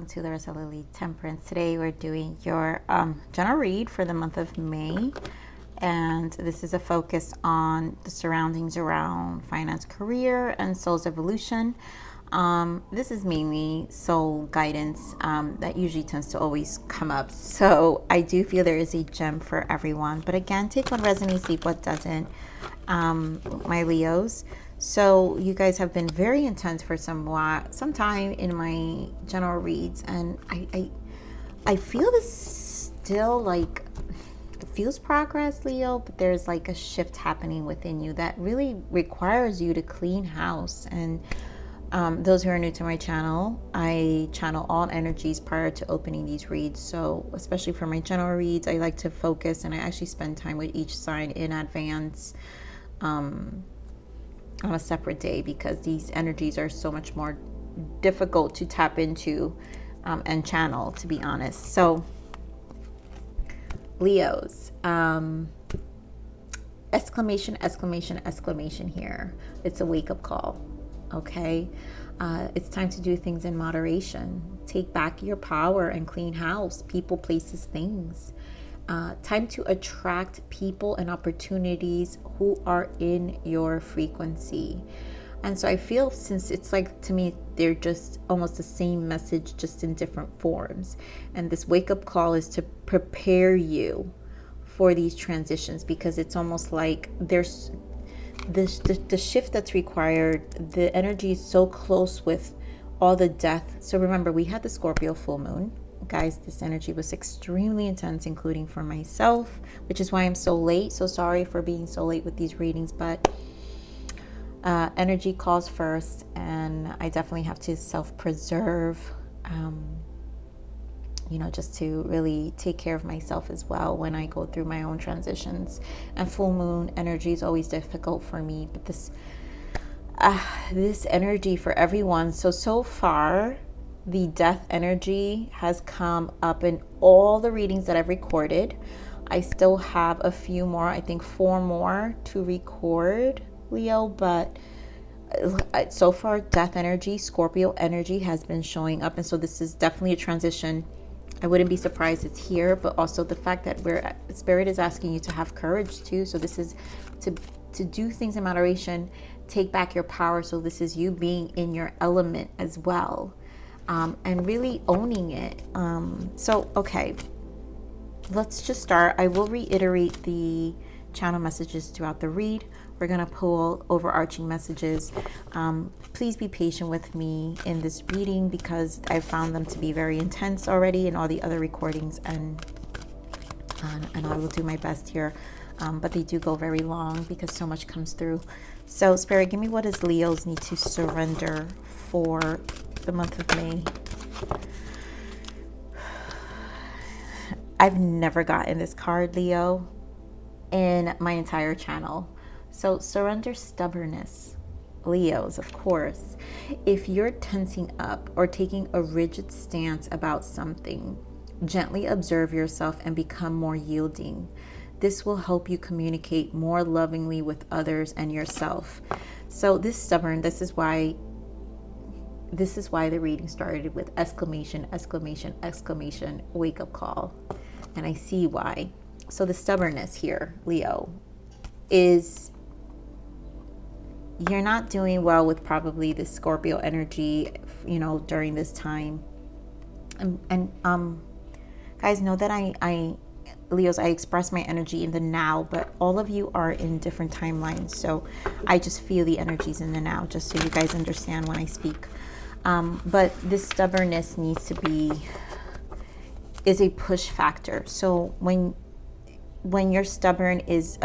to Larisa Lili Temperance. Today we're doing your general read for the month of May, and this is a focus on the surroundings around finance, career, and soul's evolution. This is mainly soul guidance that usually tends to always come up, so I do feel there is a gem for everyone, but again, take what resonates, leave what doesn't, my Leos. So you guys have been very intense for some time in my general reads, and I feel this still, like, it feels progress, Leo, but there's like a shift happening within you that really requires you to clean house. And those who are new to my channel, I channel all energies prior to opening these reads. So especially for my general reads, I like to focus, and I actually spend time with each sign in advance on a separate day, because these energies are so much more difficult to tap into and channel, to be honest. So Leos, exclamation, exclamation, exclamation here. It's a wake-up call, okay? It's time to do things in moderation. Take back your power and clean house, people, places, things. Time to attract people and opportunities who are in your frequency. And so I feel, since it's like, to me, they're just almost the same message, just in different forms. And this wake-up call is to prepare you for these transitions, because it's almost like there's the shift that's required. The energy is so close with all the death. So remember, we had the Scorpio full moon. Guys, this energy was extremely intense, including for myself, which is why I'm so late. So sorry for being so late with these readings, but energy calls first, and I definitely have to self-preserve, just to really take care of myself as well when I go through my own transitions. And full moon energy is always difficult for me, but this energy for everyone. So far, the death energy has come up in all the readings that I've recorded. I still have a few more, I think 4 more to record, Leo, but so far death energy, Scorpio energy has been showing up. And so this is definitely a transition. I wouldn't be surprised it's here, but also the fact that Spirit is asking you to have courage too. So this is to do things in moderation, take back your power. So this is you being in your element as well. And really owning it. Okay, let's just start. I will reiterate the channel messages throughout the read. We're going to pull overarching messages. Please be patient with me in this reading, because I found them to be very intense already in all the other recordings, and I will do my best here. But they do go very long because so much comes through. So Spirit, give me what does Leos need to surrender for the month of May. I've never gotten this card, Leo, in my entire channel. So surrender stubbornness. Leos, of course. If you're tensing up or taking a rigid stance about something, gently observe yourself and become more yielding. This will help you communicate more lovingly with others and yourself. So this is why the reading started with exclamation, exclamation, exclamation, wake up call. And I see why. So the stubbornness here, Leo, is you're not doing well with probably the Scorpio energy, during this time. And guys, know that Leos, I express my energy in the now, but all of you are in different timelines. So I just feel the energies in the now, just so you guys understand when I speak. But this stubbornness is a push factor. So when you're stubborn is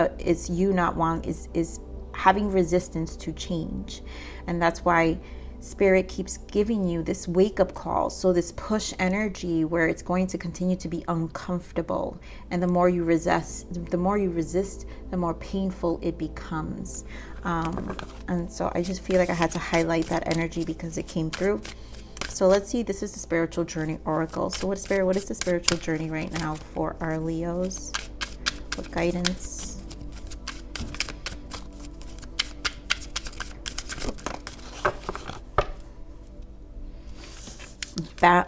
you not wanting, is having resistance to change. And that's why Spirit keeps giving you this wake-up call. So this push energy where it's going to continue to be uncomfortable. And the more you resist, the more painful it becomes. And so I just feel like I had to highlight that energy because it came through. So let's see, this is the spiritual journey oracle. So what is the spiritual journey right now for our Leos? What guidance?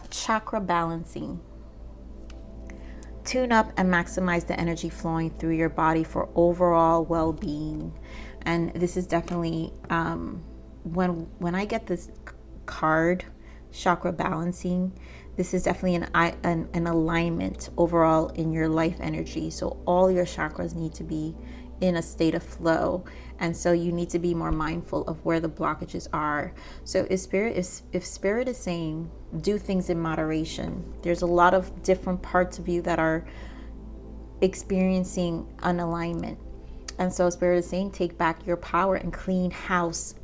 chakra balancing. Tune up and maximize the energy flowing through your body for overall well-being. And this is definitely when I get this card, chakra balancing, this is definitely an alignment overall in your life energy. So all your chakras need to be in a state of flow, and so you need to be more mindful of where the blockages are. So if spirit is saying do things in moderation, there's a lot of different parts of you that are experiencing unalignment, and so spirit is saying take back your power and clean house.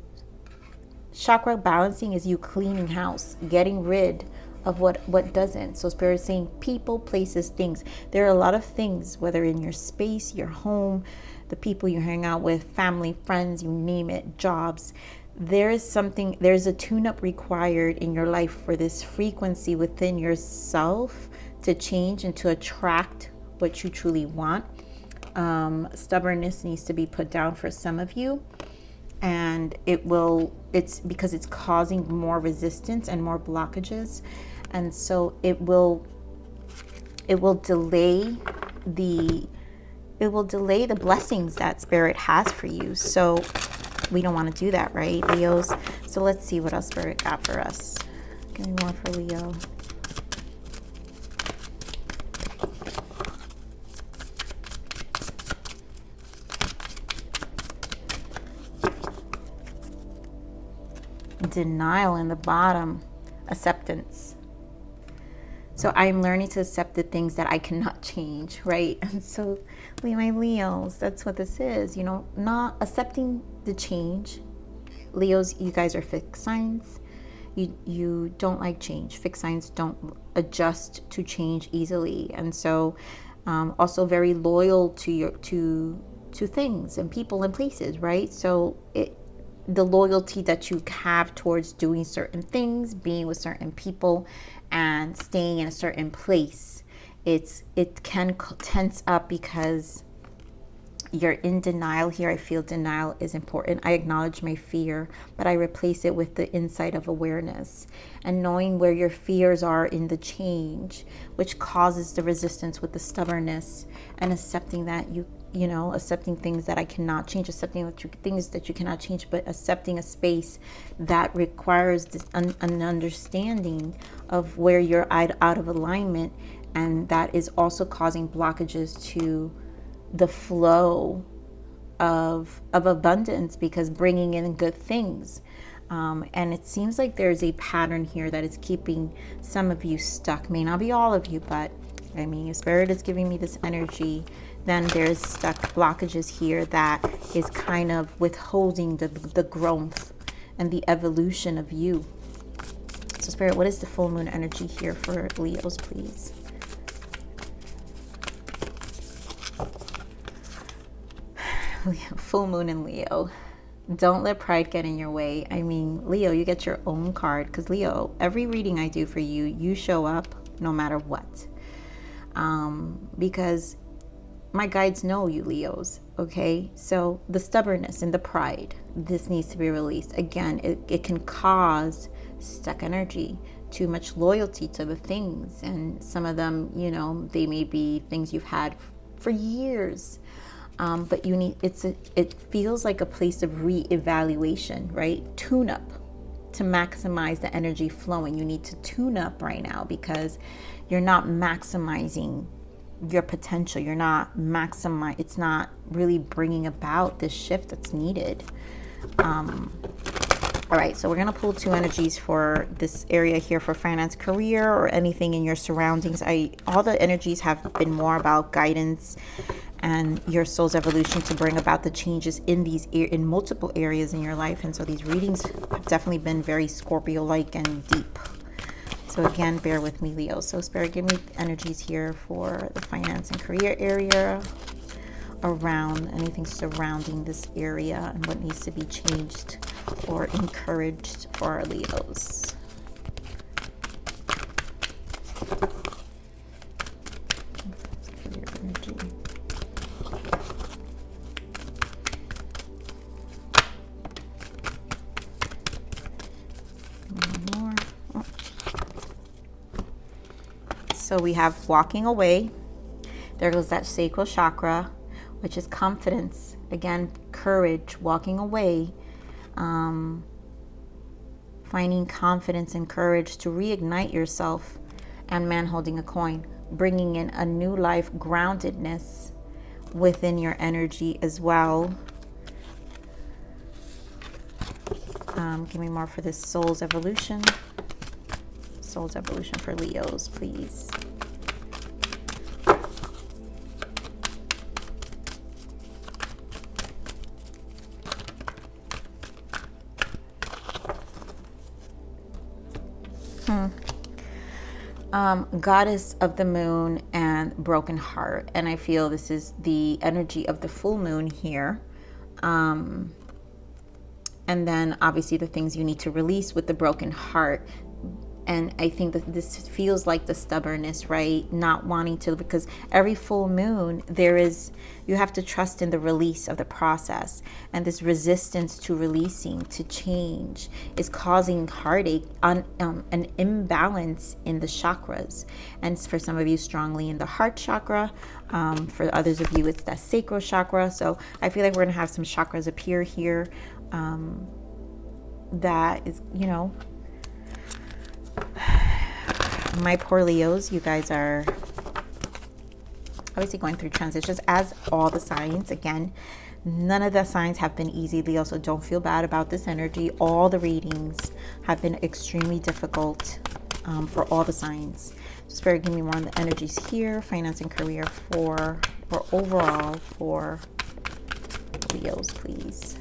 Chakra balancing is you cleaning house, getting rid of what doesn't. So spirit is saying people, places, things. There are a lot of things, whether in your space, your home, the people you hang out with, family, friends, you name it, jobs. There's a tune-up required in your life for this frequency within yourself to change and to attract what you truly want. Stubbornness needs to be put down for some of you, and it's because it's causing more resistance and more blockages, and so it will delay the blessings that spirit has for you. So we don't want to do that, right, Leos? So let's see what else spirit got for us. Give me more for Leo. Denial in the bottom, acceptance. So I'm learning to accept the things that I cannot change, right? And so my Leos, that's what this is, not accepting the change. Leos, you guys are fixed signs. You don't like change. Fixed signs don't adjust to change easily, and so also very loyal to things and people and places, right? So the loyalty that you have towards doing certain things, being with certain people, and staying in a certain place, it can tense up because you're in denial here. I feel denial is important. I acknowledge my fear, but I replace it with the insight of awareness and knowing where your fears are in the change, which causes the resistance with the stubbornness, and accepting that accepting things that I cannot change, accepting things that you cannot change, but accepting a space that requires this an understanding of where you're out of alignment, and that is also causing blockages to the flow of abundance, because bringing in good things. And it seems like there's a pattern here that is keeping some of you stuck. May not be all of you, but I mean, if spirit is giving me this energy, then there's stuck blockages here that is kind of withholding the growth and the evolution of you. So spirit, what is the full moon energy here for Leos, please? Full moon in Leo. Don't let pride get in your way. I mean, Leo, you get your own card, because Leo, every reading I do for you, you show up no matter what. Because my guides know you, Leos, okay? So the stubbornness and the pride, this needs to be released. Again, it can cause stuck energy, too much loyalty to the things, and some of them, they may be things you've had for years. But you need, it feels like a place of reevaluation, right? Tune up to maximize the energy flowing. You need to tune up right now because you're not maximizing your potential. You're not it's not really bringing about this shift that's needed. All right, so we're going to pull two energies for this area here for finance, career, or anything in your surroundings. All the energies have been more about guidance and your soul's evolution to bring about the changes in multiple areas in your life. And so these readings have definitely been very Scorpio-like and deep. So again, bear with me, Leo. So Spirit, give me energies here for the finance and career area, around anything surrounding this area, and what needs to be changed or encouraged for our Leos. Career energy. One more. Oh. So we have walking away. There goes that sacral chakra, which is confidence. Again, courage, walking away, finding confidence and courage to reignite yourself, and man holding a coin, bringing in a new life, groundedness within your energy as well. Give me more for this soul's evolution. Soul's evolution for Leos, please. Goddess of the moon and broken heart. And I feel this is the energy of the full moon here. And then obviously the things you need to release with the broken heart. And I think that this feels like the stubbornness, right? Not wanting to, because every full moon, you have to trust in the release of the process. And this resistance to releasing, to change, is causing heartache, an imbalance in the chakras. And for some of you, strongly in the heart chakra. For others of you, it's that sacral chakra. So I feel like we're going to have some chakras appear here. That is, my poor Leos, you guys are obviously going through transitions, as all the signs. Again, none of the signs have been easy, Leo, so don't feel bad about this energy. All the readings have been extremely difficult for all the signs. Spirit, give me more on the energies here, finance and career or overall for Leos, please.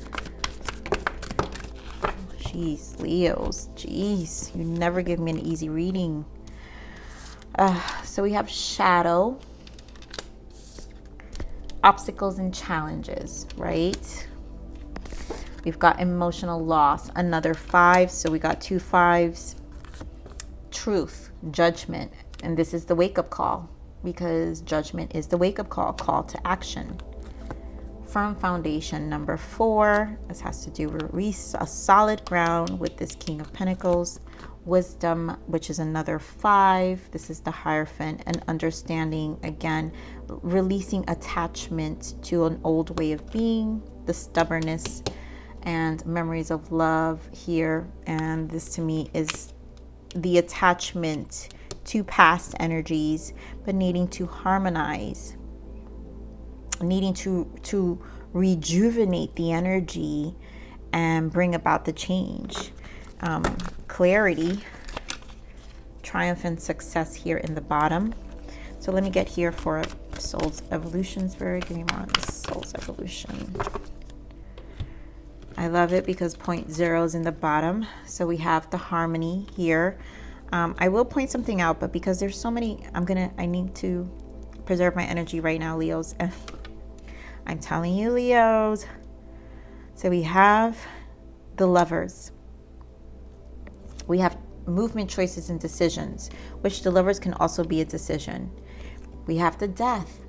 Jeez, Leos, jeez, you never give me an easy reading. So we have shadow, obstacles and challenges, right? We've got emotional loss, another 5. So we got 2 5s. Truth, judgment. And this is the wake-up call, because judgment is the wake-up call to action. Firm foundation, number 4. This has to do with a solid ground with this King of Pentacles. Wisdom, which is another 5. This is the Hierophant, and understanding, again, releasing attachment to an old way of being, the stubbornness, and memories of love here. And this to me is the attachment to past energies, but needing to harmonize, needing to rejuvenate the energy and bring about the change. Clarity, triumph and success here in the bottom. So let me get here for soul's evolution. Spirit, give me more on this soul's evolution. I love it because point 0 is in the bottom. So we have the harmony here. I will point something out, but because there's so many, I need to preserve my energy right now, Leos. I'm telling you, Leos. So we have the Lovers. We have movement, choices, and decisions, which the Lovers can also be a decision. We have the Death.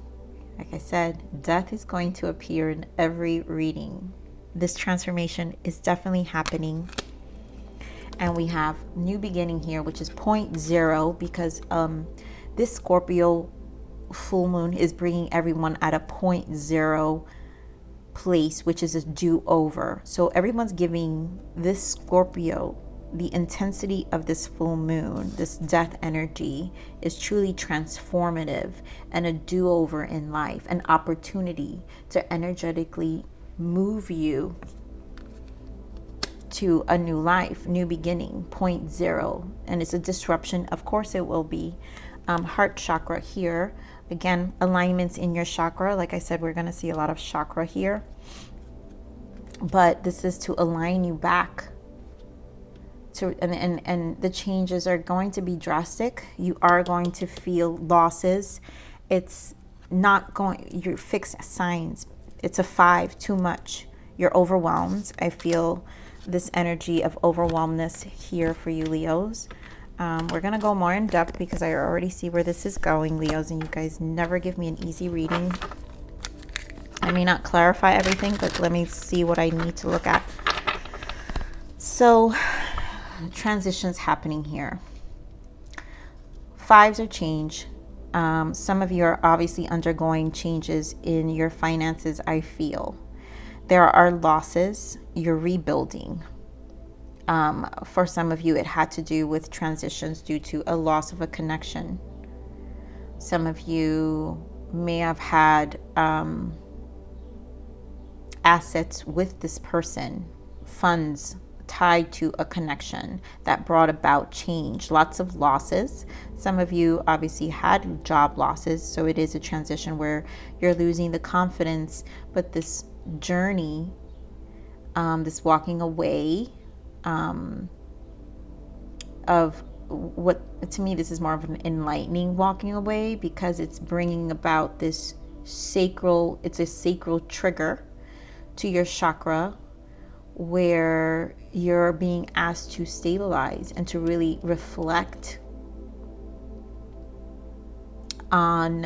Like I said, death is going to appear in every reading. This transformation is definitely happening. And we have new beginning here, which is point 0, because this Scorpio full moon is bringing everyone at a point 0 place, which is a do-over. So everyone's giving this Scorpio the intensity of this full moon. This death energy is truly transformative and a do-over in life, an opportunity to energetically move you to a new life, new beginning, point 0. And it's a disruption, of course it will be. Heart chakra here, again, alignments in your chakra. Like I said, we're going to see a lot of chakra here, but this is to align you back to, and the changes are going to be drastic. You are going to feel losses. It's not going, your fixed signs. It's a 5, too much. You're overwhelmed. I feel this energy of overwhelmness here for you, Leos. We're going to go more in depth because I already see where this is going, Leos, and you guys never give me an easy reading. I may not clarify everything, but let me see what I need to look at. So, transitions happening here. fives are change. Some of you are obviously undergoing changes in your finances, I feel. There are losses. You're rebuilding. For some of you, it had to do with transitions due to a loss of a connection. Some of you may have had assets with this person, funds tied to a connection that brought about change, lots of losses. Some of you obviously had job losses, so it is a transition where you're losing the confidence, but this journey, this walking away of what, to me, this is more of an enlightening walking away, because it's bringing about this sacral, it's a sacral trigger to your chakra where you're being asked to stabilize and to really reflect on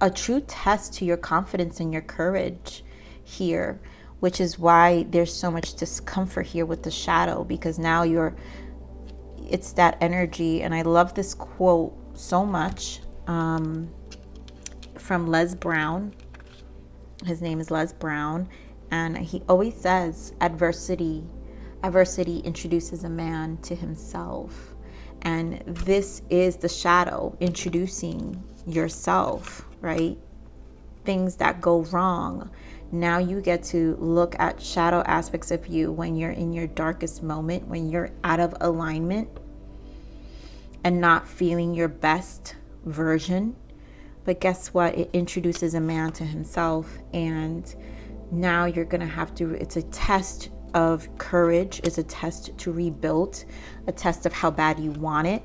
a true test to your confidence and your courage here, which is why there's so much discomfort here with the shadow, because now it's that energy. And I love this quote so much from Les Brown. His name is Les Brown, and he always says adversity introduces a man to himself. And this is the shadow introducing yourself, right? Things that go wrong. Now you get to look at shadow aspects of you when you're in your darkest moment, when you're out of alignment and not feeling your best version. But guess what? It introduces a man to himself. And now you're going to have to, it's a test of courage, it's a test to rebuild, a test of how bad you want it,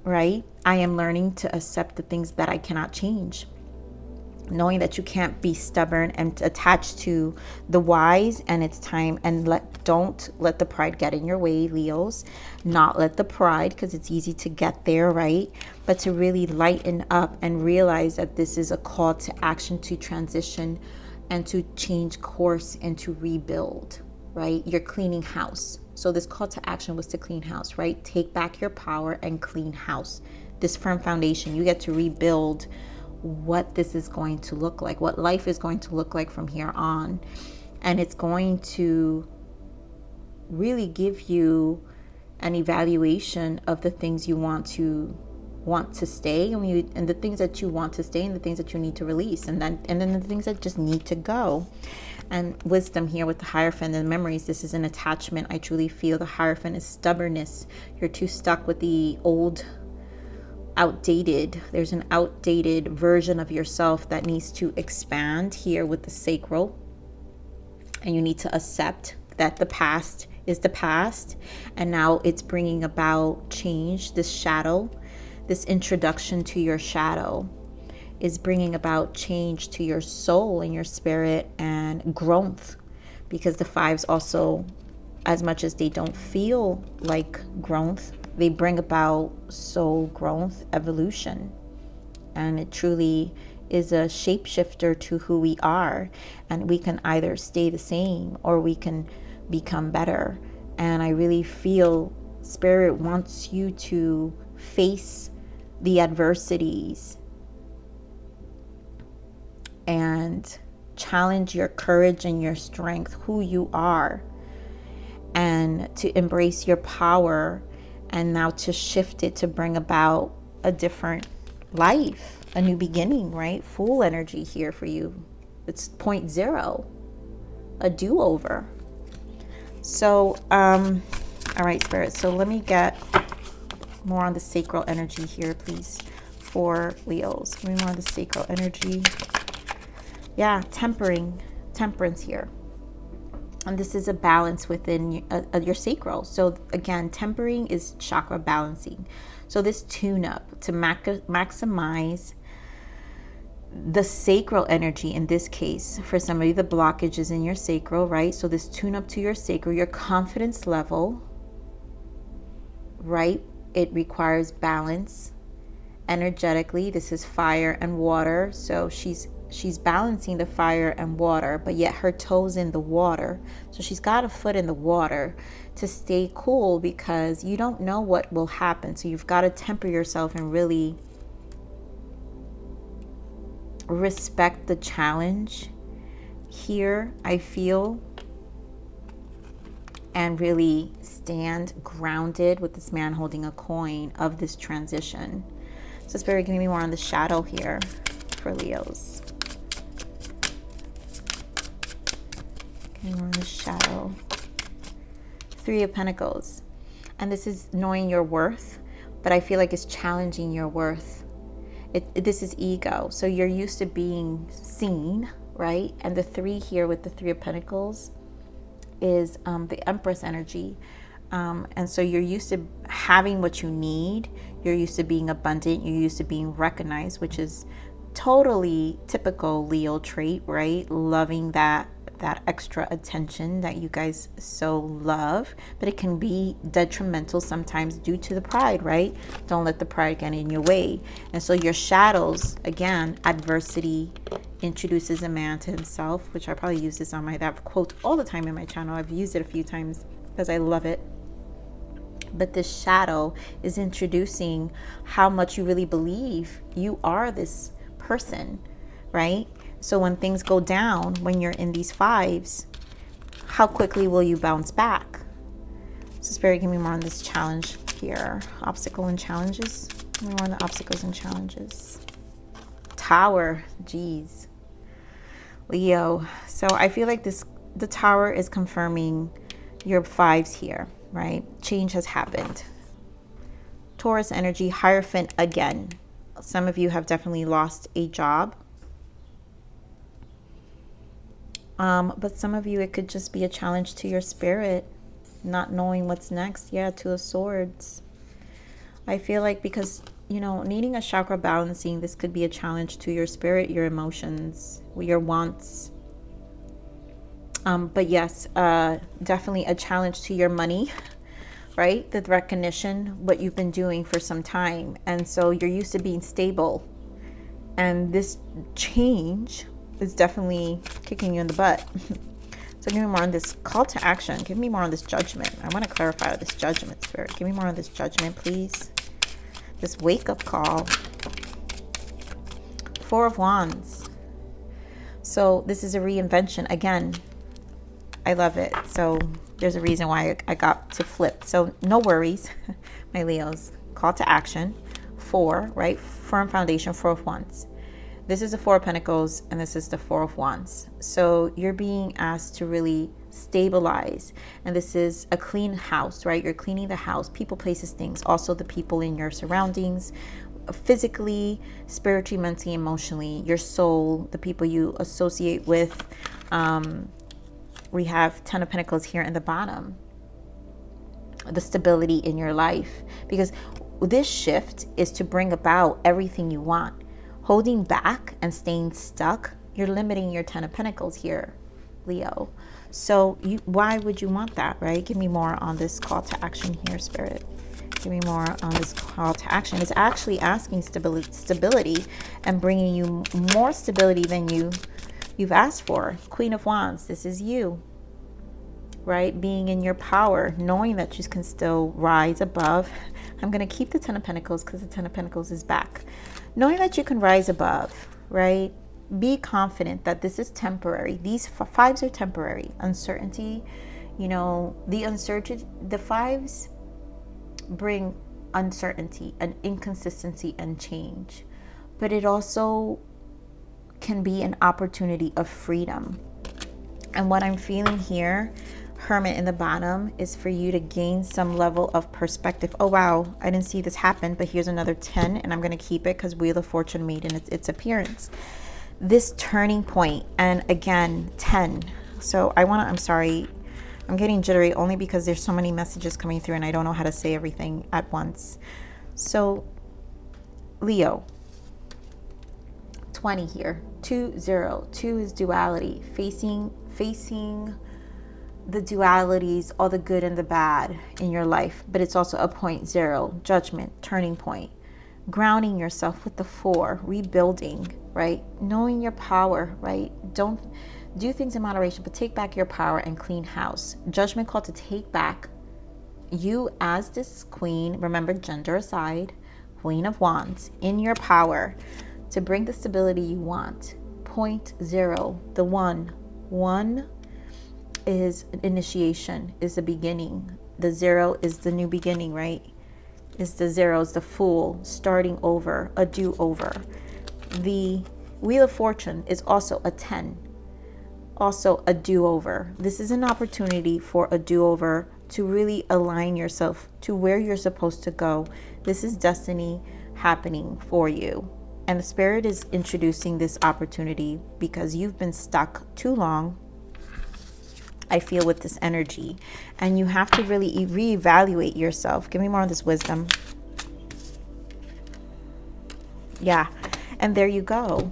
right? I am learning to accept the things that I cannot change. Knowing that you can't be stubborn and attached to the whys, and it's time, and don't let the pride get in your way, Leos. Not let the pride, because it's easy to get there, right? But to really lighten up and realize that this is a call to action, to transition and to change course and to rebuild, right? You're cleaning house. So this call to action was to clean house, right? Take back your power and clean house. This firm foundation, you get to rebuild what this is going to look like, what life is going to look like from here on. And it's going to really give you an evaluation of the things you want to stay, and the things that you want to stay, and the things that you need to release, and then the things that just need to go. And wisdom here with the Hierophant and memories, this is an attachment. I truly feel the Hierophant is stubbornness. You're too stuck with the old, outdated. There's an outdated version of yourself that needs to expand here with the sacral. And you need to accept that the past is the past, and now it's bringing about change. This shadow, this introduction to your shadow, is bringing about change to your soul and your spirit and growth, because the fives also, as much as they don't feel like growth, they bring about soul growth, evolution. And it truly is a shapeshifter to who we are. And we can either stay the same or we can become better. And I really feel Spirit wants you to face the adversities and challenge your courage and your strength, who you are, and to embrace your power, and now to shift it to bring about a different life, a new beginning, right? Full energy here for you. It's 0.0, a do-over. So, all right, Spirit. So let me get more on the sacral energy here, please, for Leos. Give me more on the sacral energy. Yeah, temperance here. And this is a balance within your sacral. So again, tempering is chakra balancing. So this tune-up to maximize the sacral energy in this case. For some of you, the blockage is in your sacral, right? So this tune-up to your sacral, your confidence level, right? It requires balance energetically. This is fire and water. So she's she's balancing the fire and water, but yet her toes in the water. So she's got a foot in the water to stay cool, because you don't know what will happen. So you've got to temper yourself and really respect the challenge here, I feel, and really stand grounded with this man holding a coin of this transition. So Spirit, give me more on the shadow here for Leos. Give me more on the shadow. 3 of Pentacles. And this is knowing your worth, but I feel like it's challenging your worth. This is ego. So you're used to being seen, right? And the 3 here with the 3 of Pentacles is the Empress energy. And so you're used to having what you need. You're used to being abundant. You're used to being recognized, which is totally typical Leo trait, right? Loving that extra attention that you guys so love, but it can be detrimental sometimes due to the pride, right? Don't let the pride get in your way. And so your shadows, again, adversity introduces a man to himself, which I probably use this on that quote all the time in my channel. I've used it a few times because I love it. But this shadow is introducing how much you really believe you are this person, right? So when things go down, when you're in these 5s, how quickly will you bounce back? So Spirit, give me more on this challenge here. Obstacle and challenges. Give me more on the obstacles and challenges. Tower, geez. Leo. So I feel like the Tower is confirming your 5s here, right? Change has happened. Taurus energy, Hierophant again. Some of you have definitely lost a job. But some of you, it could just be a challenge to your spirit, not knowing what's next. Yeah, 2 of Swords. I feel like because, needing a chakra balancing, this could be a challenge to your spirit, your emotions, your wants. But yes, definitely a challenge to your money, right? The recognition, what you've been doing for some time. And so you're used to being stable. And this change is definitely kicking you in the butt. So give me more on this call to action. Give me more on this judgment. I want to clarify this judgment, Spirit. Give me more on this judgment, please. This wake-up call. 4 of Wands. So this is a reinvention. Again, I love it. So there's a reason why I got to flip. So no worries, my Leos. Call to action. 4, right? Firm foundation, 4 of Wands. This is the 4 of Pentacles, and this is the 4 of Wands. So you're being asked to really stabilize. And this is a clean house, right? You're cleaning the house, people, places, things. Also the people in your surroundings, physically, spiritually, mentally, emotionally, your soul, the people you associate with. We have 10 of Pentacles here in the bottom. The stability in your life. Because this shift is to bring about everything you want. Holding back and staying stuck, you're limiting your 10 of Pentacles here, Leo. So why would you want that, right? Give me more on this call to action here, Spirit. Give me more on this call to action. It's actually asking stability and bringing you more stability than you've asked for. Queen of Wands, this is you, right? Being in your power, knowing that you can still rise above. I'm going to keep the 10 of Pentacles because the 10 of Pentacles is back. Knowing that you can rise above, right? Be confident that this is temporary. These 5s are temporary. Uncertainty, the 5s bring uncertainty and inconsistency and change. But it also can be an opportunity of freedom. And what I'm feeling here, Hermit in the bottom, is for you to gain some level of perspective. Oh wow, I didn't see this happen, but here's another 10, and I'm going to keep it because Wheel of Fortune made its appearance. This turning point, and again 10. So I'm sorry, I'm getting jittery only because there's so many messages coming through and I don't know how to say everything at once. So Leo, 20 here, 2-0. 2 is duality, facing the dualities, all the good and the bad in your life. But it's also a 0, judgment, turning point, grounding yourself with the 4, rebuilding, right? Knowing your power, right? Don't do things in moderation, but take back your power and clean house. Judgment call to take back you as this queen, remember gender aside, Queen of Wands, in your power to bring the stability you want. Point 0, the 1. 1 is initiation, is the beginning. The 0 is the new beginning, right? Is the 0 is the Fool, starting over, a do-over. The Wheel of Fortune is also a 10, also a do-over. This is an opportunity for a do-over to really align yourself to where you're supposed to go. This is destiny happening for you. And the Spirit is introducing this opportunity because you've been stuck too long, I feel, with this energy. And you have to really reevaluate yourself. Give me more of this wisdom. Yeah. And there you go.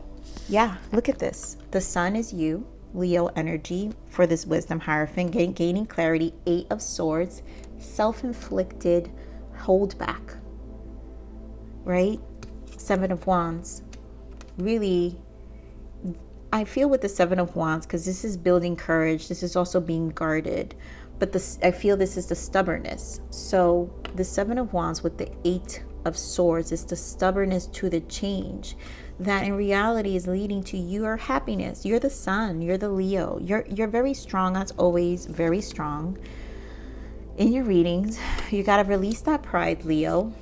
Yeah. Look at this. The Sun is you. Leo energy for this wisdom hierophant, gaining clarity. 8 of Swords, self-inflicted holdback, right? 7 of Wands. Really, I feel with the 7 of Wands, because this is building courage. This is also being guarded. But this, I feel this is the stubbornness. So the 7 of Wands with the 8 of Swords is the stubbornness to the change that in reality is leading to your happiness. You're the Sun, you're the Leo. You're very strong, as always, very strong. In your readings, you got to release that pride, Leo.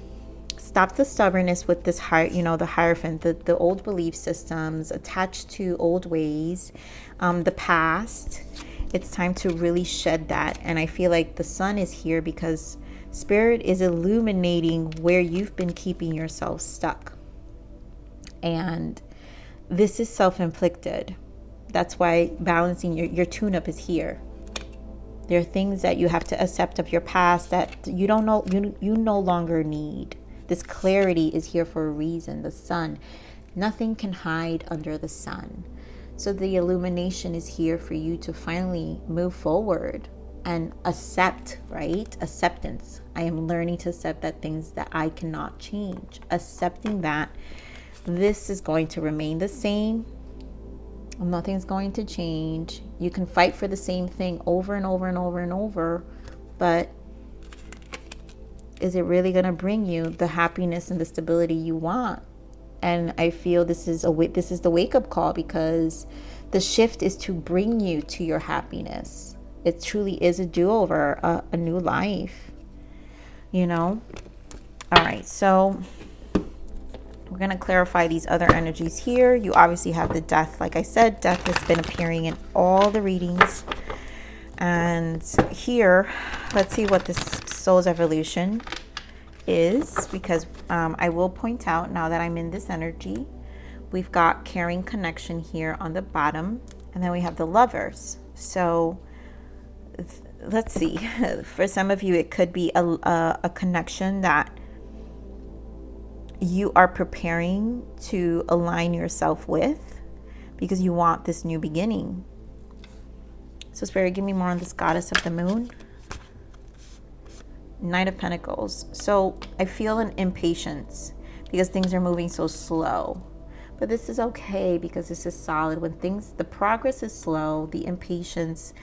Stop the stubbornness with this, the Hierophant, the old belief systems attached to old ways, the past. It's time to really shed that. And I feel like the Sun is here because Spirit is illuminating where you've been keeping yourself stuck. And this is self-inflicted. That's why balancing your tune-up is here. There are things that you have to accept of your past that you don't know, you no longer need. This clarity is here for a reason. The Sun, nothing can hide under the sun. So the illumination is here for you to finally move forward and accept, right? Acceptance. I am learning to accept that things that I cannot change. Accepting that this is going to remain the same. Nothing's going to change. You can fight for the same thing over and over and over and over, but is it really going to bring you the happiness and the stability you want? And I feel this is the wake-up call, because the shift is to bring you to your happiness. It truly is a do-over, a new life, All right, so we're going to clarify these other energies here. You obviously have the Death. Like I said, Death has been appearing in all the readings. And here, let's see what this soul's evolution is, because I will point out, now that I'm in this energy, we've got caring connection here on the bottom, and then we have the Lovers. So let's see. For some of you, it could be a connection that you are preparing to align yourself with because you want this new beginning. So Spirit, give me more on this Goddess of the Moon. Knight of Pentacles. So I feel an impatience because things are moving so slow. But this is okay because this is solid. When the progress is slow, the impatience,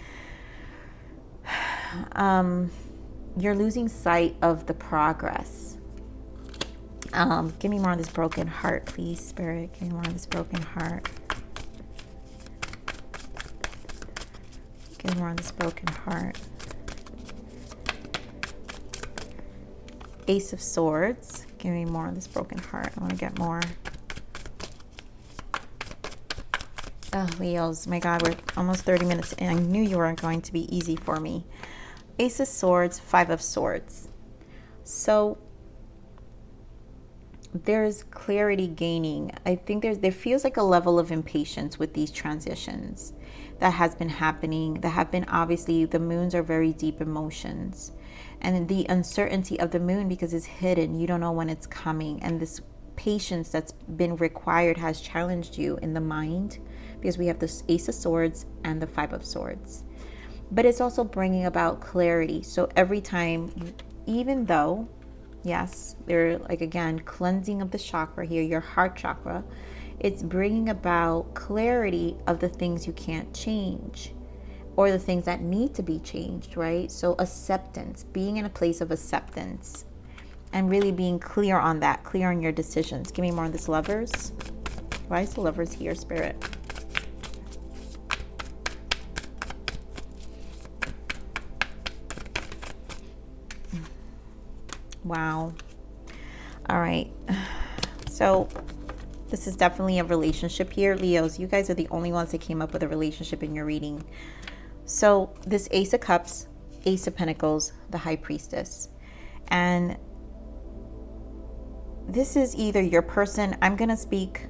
you're losing sight of the progress. Give me more on this broken heart, please, Spirit. Give me more on this broken heart. Give me more on this broken heart. Ace of Swords. Give me more on this broken heart. I want to get more. Oh, Leos. My God, we're almost 30 minutes in. I knew you weren't going to be easy for me. Ace of Swords, 5 of Swords. So there's clarity gaining. I think there feels like a level of impatience with these transitions that has been happening. That have been, obviously, the moons are very deep emotions. And the uncertainty of the moon, because it's hidden, you don't know when it's coming. And this patience that's been required has challenged you in the mind, because we have this Ace of Swords and the 5 of Swords. But it's also bringing about clarity. So every time, even though Yes, they're like, again, cleansing of the chakra here, your heart chakra. It's bringing about clarity of the things you can't change or the things that need to be changed, right? So acceptance, being in a place of acceptance and really being clear on that, clear on your decisions. Give me more of this Lovers. Why is the Lovers here, Spirit? Wow. All right. So this is definitely a relationship here. Leos, you guys are the only ones that came up with a relationship in your reading. So this Ace of Cups, Ace of Pentacles, the High Priestess. And this is either your person, I'm going to speak,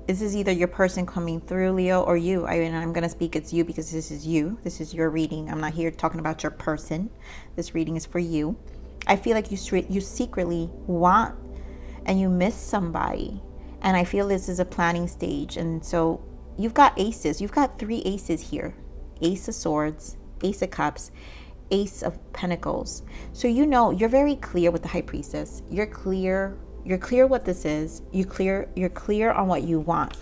this is either your person coming through, Leo, or you. I mean, I'm going to speak it's you because this is you. This is your reading. I'm not here talking about your person. This reading is for you. I feel like you secretly want and you miss somebody. And I feel this is a planning stage. And so you've got aces. You've got 3 aces here. Ace of Swords, Ace of Cups, Ace of Pentacles. So you know, you're very clear with the High Priestess. You're clear what this is. You're clear on what you want.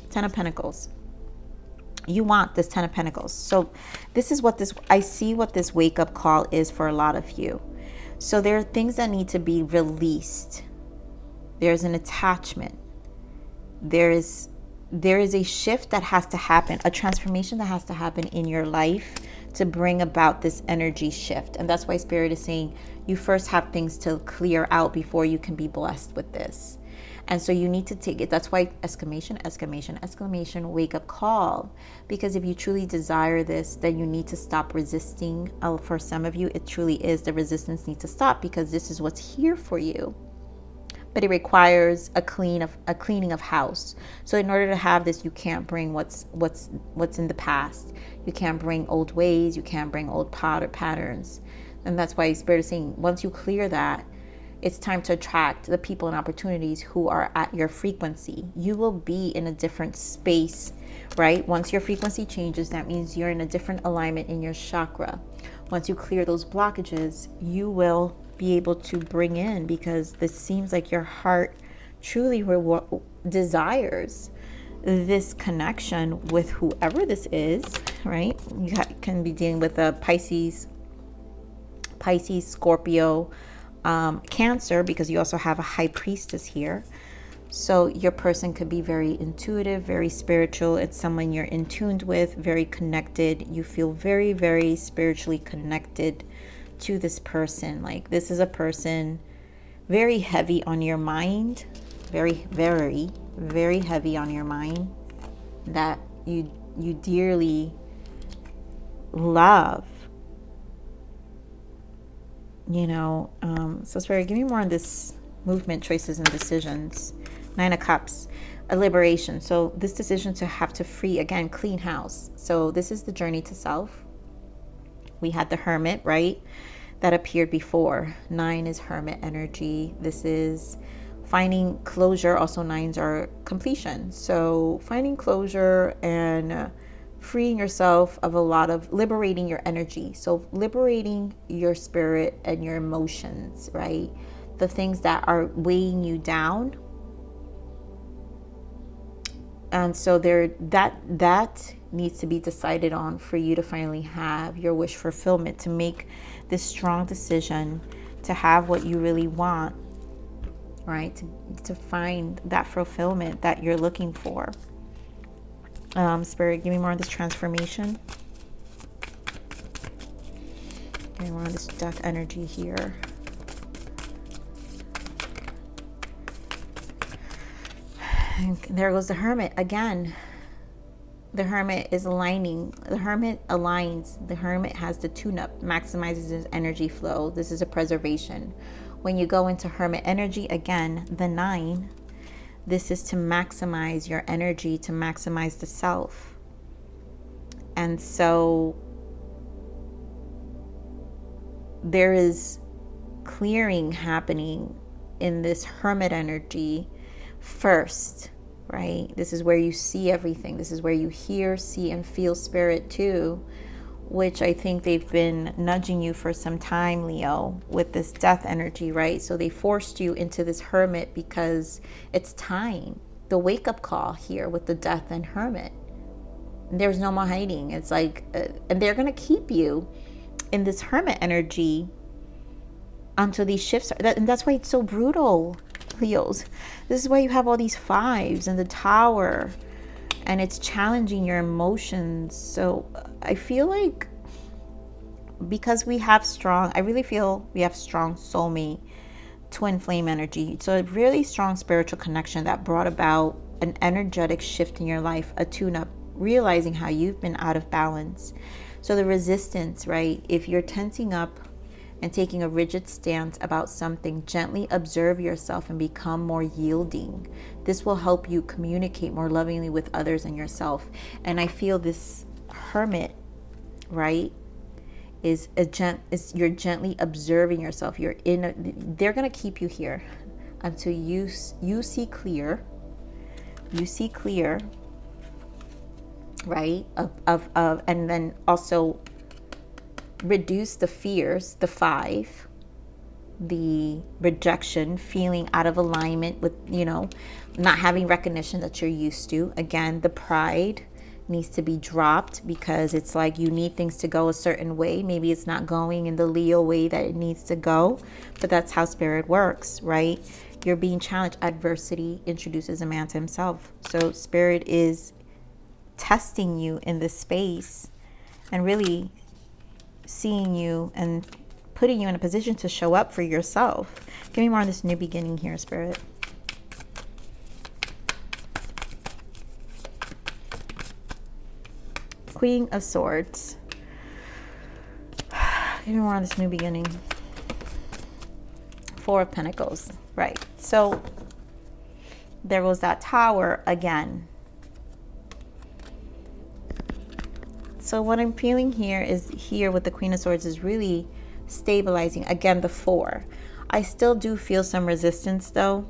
10 of Pentacles. You want this 10 of Pentacles. So this is what I see what this wake up call is for a lot of you. So there are things that need to be released. There's an attachment. There is a shift that has to happen, a transformation that has to happen in your life to bring about this energy shift. And that's why Spirit is saying you first have things to clear out before you can be blessed with this. And so you need to take it. That's why exclamation, exclamation, exclamation, wake up call. Because if you truly desire this, then you need to stop resisting. For some of you, it truly is. The resistance needs to stop because this is what's here for you. But it requires a cleaning of house. So in order to have this, you can't bring what's in the past. You can't bring old ways. You can't bring old patterns. And that's why Spirit is saying once you clear that, it's time to attract the people and opportunities who are at your frequency. You will be in a different space, right? Once your frequency changes, that means you're in a different alignment in your chakra. Once you clear those blockages, you will be able to bring in, because this seems like your heart truly desires this connection with whoever this is, right? You can be dealing with a Pisces, Scorpio, Cancer, because you also have a High Priestess here. So your person could be very intuitive, very spiritual. It's someone you're in tuned with, very connected. You feel very, very spiritually connected to this person. Like this is a person very heavy on your mind, very, very, very heavy on your mind, that you dearly love. So Spirit, give me more on this movement, choices, and decisions. 9 of Cups, a liberation. So this decision to have to free, again, clean house. So this is the journey to self. We had the Hermit, right? That appeared before. 9 is Hermit energy. This is finding closure. Also 9s are completion. So finding closure and freeing yourself of a lot of, liberating your energy. So liberating your spirit and your emotions, right? The things that are weighing you down. And so that needs to be decided on for you to finally have your wish fulfillment, to make this strong decision to have what you really want, right? To find that fulfillment that you're looking for. Spirit, give me more of this transformation. Give me more of this death energy here. And there goes the Hermit again. The Hermit is aligning. The Hermit aligns. The Hermit has the tune-up, maximizes his energy flow. This is a preservation. When you go into Hermit energy, again, the 9, this is to maximize your energy, to maximize the self. And so there is clearing happening in this Hermit energy first, right? This is where you see everything. This is where you hear, see, and feel Spirit too. which I think they've been nudging you for some time, Leo, with this death energy, right? So they forced you into this hermit because it's time. The wake-up call here with the death and hermit. There's no more hiding. It's like, and they're going to keep you in this hermit energy until these shifts are, and that's why it's so brutal, Leos. This is why you have all these fives and the tower, and it's challenging your emotions. So I feel like because we have strong, I really feel we have strong soulmate, twin flame energy. So a really strong spiritual connection that brought about an energetic shift in your life, a tune-up, realizing how you've been out of balance. So the resistance, right? If you're tensing up and taking a rigid stance about something, gently observe yourself and become more yielding. This will help you communicate more lovingly with others and yourself. And I feel this hermit, right, is you're gently observing yourself. They're going to keep you here until you see clear. You see clear, right? Of and then also reduce the fears, the five, the rejection, feeling out of alignment with, not having recognition that you're used to. Again, the pride needs to be dropped because it's like you need things to go a certain way. Maybe it's not going in the Leo way that it needs to go, but that's how spirit works, right? You're being challenged. Adversity introduces a man to himself. So spirit is testing you in this space and really seeing you and putting you in a position to show up for yourself. Give me more on this new beginning here, spirit. Queen of Swords. Give me more on this new beginning. Four of Pentacles. Right. So there was that tower again. So what I'm feeling here with the Queen of Swords is really stabilizing. Again, the four. I still do feel some resistance though,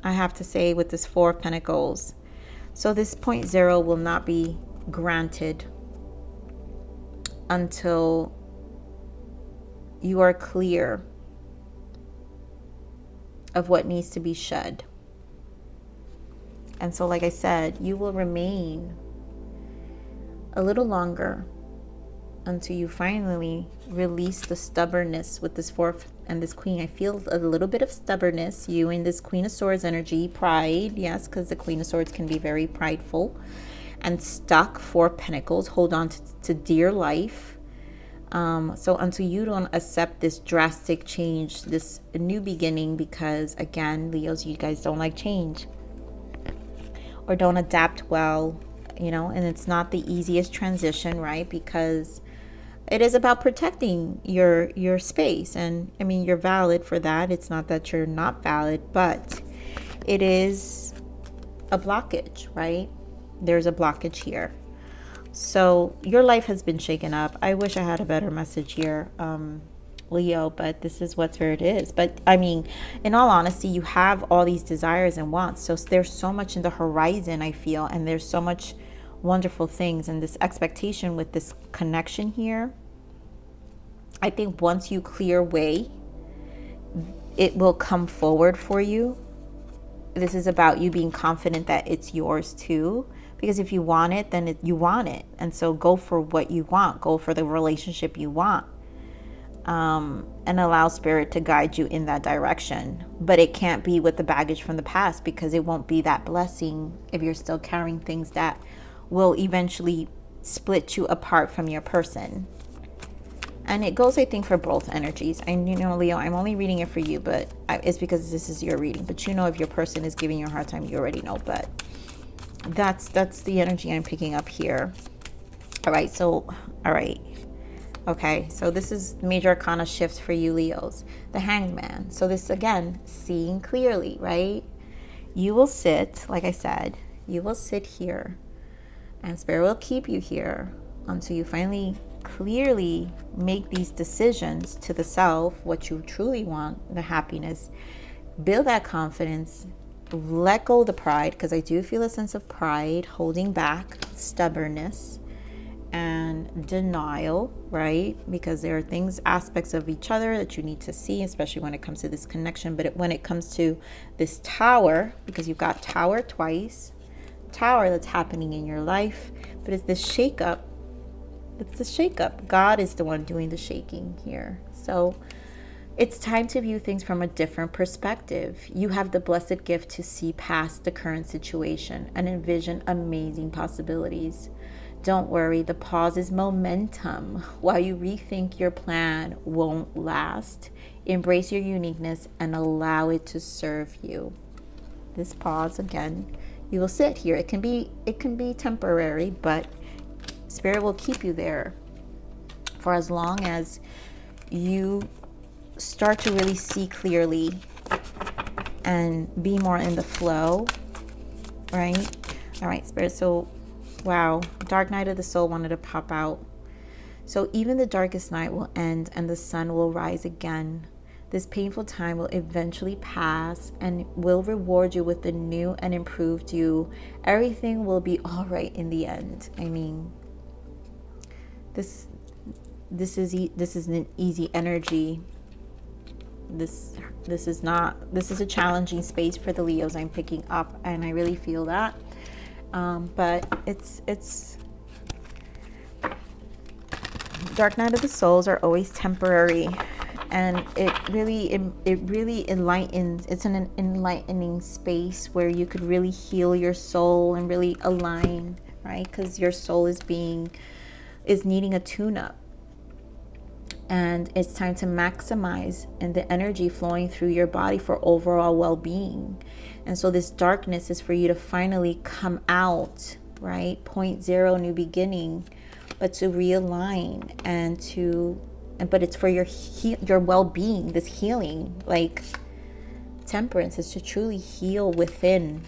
I have to say, with this Four of Pentacles. So this 0 will not be granted until you are clear of what needs to be shed. And so, like I said, you will remain a little longer until you finally release the stubbornness with this Fourth and this Queen. I feel a little bit of stubbornness, you in this Queen of Swords energy. Pride, yes, because the Queen of Swords can be very prideful and stuck. Four of Pentacles, hold on to dear life. So until you don't accept this drastic change, this new beginning, because again, Leos, you guys don't like change or don't adapt well, and it's not the easiest transition, right? Because it is about protecting your space. And I mean, you're valid for that. It's not that you're not valid, but it is a blockage, right? There's a blockage here. So your life has been shaken up. I wish I had a better message here, Leo, but this is where it is. But I mean, in all honesty, you have all these desires and wants. So there's so much in the horizon, I feel, and there's so much wonderful things and this expectation with this connection here. I think once you clear way, it will come forward for you. This is about you being confident that it's yours too. Because if you want it, then you want it. And so go for what you want. Go for the relationship you want. And allow spirit to guide you in that direction. But it can't be with the baggage from the past, because it won't be that blessing if you're still carrying things that will eventually split you apart from your person. And it goes, I think, for both energies. And Leo, I'm only reading it for you, but it's because this is your reading. But if your person is giving you a hard time, you already know. But that's the energy I'm picking up here. All right. Okay, so this is major arcana shift for you, Leos. The Hanged Man. So this, again, seeing clearly, right? You will sit, like I said, you will sit here, and spirit will keep you here until you finally clearly make these decisions to the self, what you truly want, the happiness, build that confidence, let go of the pride, because I do feel a sense of pride, holding back, stubbornness, and denial, right? Because there are things, aspects of each other that you need to see, especially when it comes to this connection. But when it comes to this tower, because you've got tower twice, tower that's happening in your life, but it's this shakeup. It's the shakeup. God is the one doing the shaking here. So it's time to view things from a different perspective. You have the blessed gift to see past the current situation and envision amazing possibilities. Don't worry, the pause is momentum. While you rethink your plan won't last, embrace your uniqueness and allow it to serve you. This pause, again, you will sit here. It can be temporary, but Spirit will keep you there for as long as you start to really see clearly and be more in the flow, right? All right, Spirit. So, wow, dark night of the soul wanted to pop out. So even the darkest night will end and the sun will rise again. This painful time will eventually pass and will reward you with the new and improved you. Everything will be all right in the end. I mean, this is an easy energy. This is a challenging space for the Leos I'm picking up, and I really feel that. But it's dark night of the souls are always temporary, and it really enlightens. It's an enlightening space where you could really heal your soul and really align, right? Because your soul is needing a tune-up. And it's time to maximize and the energy flowing through your body for overall well-being. And so this darkness is for you to finally come out, right? Point zero, new beginning, but to realign but it's for your well-being, this healing. Like temperance is to truly heal within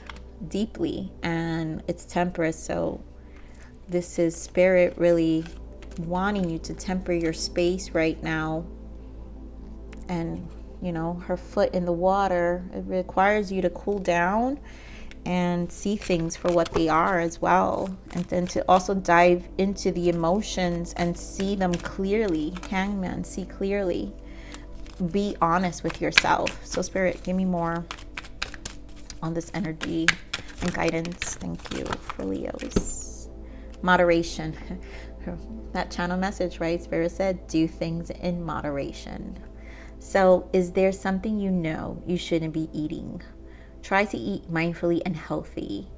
deeply, and it's temperance. So this is Spirit really wanting you to temper your space right now. And her foot in the water, it requires you to cool down and see things for what they are as well, and then to also dive into the emotions and see them clearly. Hangman, see clearly, be honest with yourself. So Spirit, give me more on this energy and guidance. Thank you for Leos. Moderation. That channel message, right? Spirit said, do things in moderation. So is there something you shouldn't be eating? Try to eat mindfully and healthy.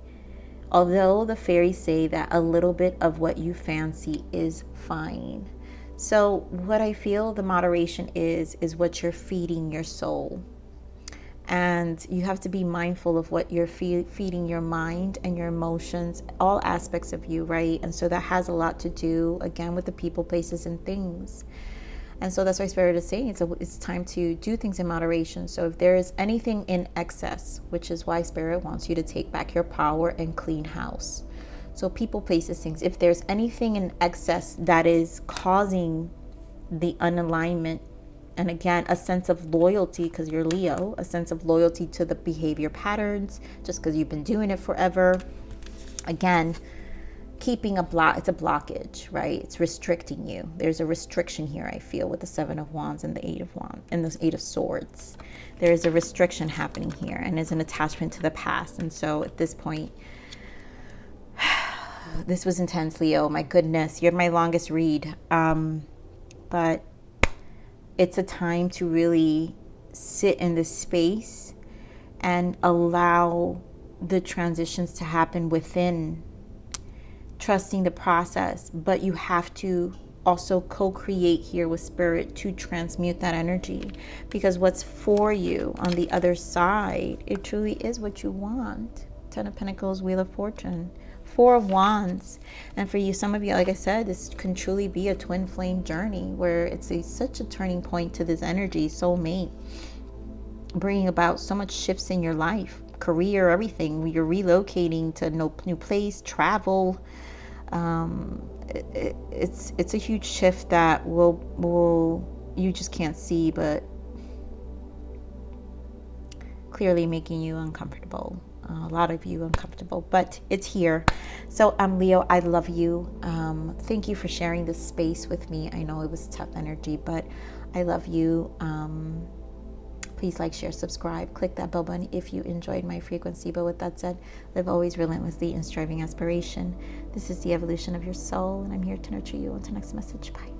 Although the fairies say that a little bit of what you fancy is fine. So what I feel the moderation is what you're feeding your soul. And you have to be mindful of what you're feeding your mind and your emotions, all aspects of you, right? And so that has a lot to do, again, with the people, places, and things. And so that's why Spirit is saying it's time to do things in moderation. So if there is anything in excess, which is why Spirit wants you to take back your power and clean house. So people, places, things. If there's anything in excess that is causing the unalignment, and again, a sense of loyalty, because you're Leo, a sense of loyalty to the behavior patterns, just because you've been doing it forever. Again, keeping it's a blockage, right? It's restricting you. There's a restriction here, I feel, with the Seven of Wands and the Eight of Wands and the Eight of Swords. There is a restriction happening here, and there's an attachment to the past. And so at this point, this was intense, Leo. My goodness, you're my longest read. But it's a time to really sit in this space and allow the transitions to happen within, trusting the process. But you have to also co-create here with Spirit to transmute that energy, because what's for you on the other side, it truly is what you want. Ten of Pentacles, Wheel of Fortune, Four of Wands. And for you, some of you, like I said, this can truly be a twin flame journey where it's such a turning point to this energy, soulmate, bringing about so much shifts in your life, career, everything. You're relocating to new place, travel. It's a huge shift that will you just can't see, but clearly making you uncomfortable. A lot of you uncomfortable, but it's here. So Leo, I love you. Thank you for sharing this space with me. I know it was tough energy, but I love you. Please like, share, subscribe, click that bell button if you enjoyed my frequency. But with that said, live always relentlessly in striving aspiration. This is the evolution of your soul, and I'm here to nurture you. Until next message, bye.